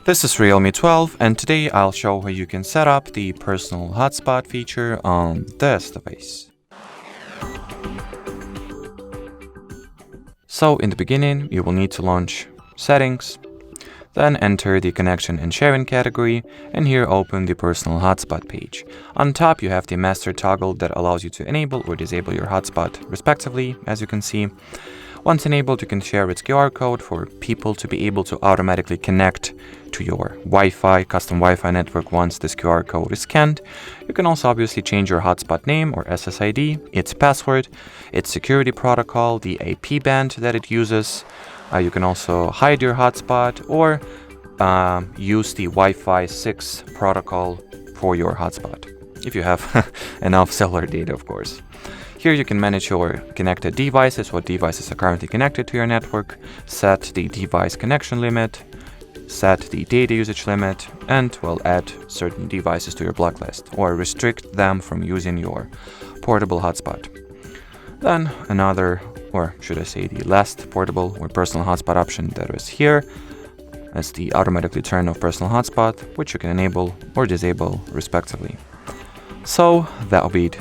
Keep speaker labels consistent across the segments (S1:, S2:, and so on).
S1: This is Realme 12, and today I'll show how you can set up the personal hotspot feature on this device. So in the beginning, you will need to launch Settings, then enter the Connection and Sharing category, and here open the personal hotspot page. On top, you have the master toggle that allows you to enable or disable your hotspot respectively, as you can see. Once enabled, you can share its QR code for people to be able to automatically connect to your Wi-Fi, custom Wi-Fi network once this QR code is scanned. You can also obviously change your hotspot name or SSID, its password, its security protocol, the AP band that it uses. You can also hide your hotspot or use the Wi-Fi 6 protocol for your hotspot, if you have enough cellular data, of course. Here you can manage your connected devices, what devices are currently connected to your network, set the device connection limit, set the data usage limit, and add certain devices to your blacklist or restrict them from using your portable hotspot. Then another, or should I say the last portable or personal hotspot option that is here is the automatically turn off personal hotspot, which you can enable or disable respectively. So that'll be it,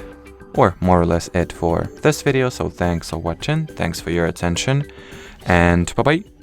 S1: or more or less it for this video. So thanks for watching, thanks for your attention, and bye bye.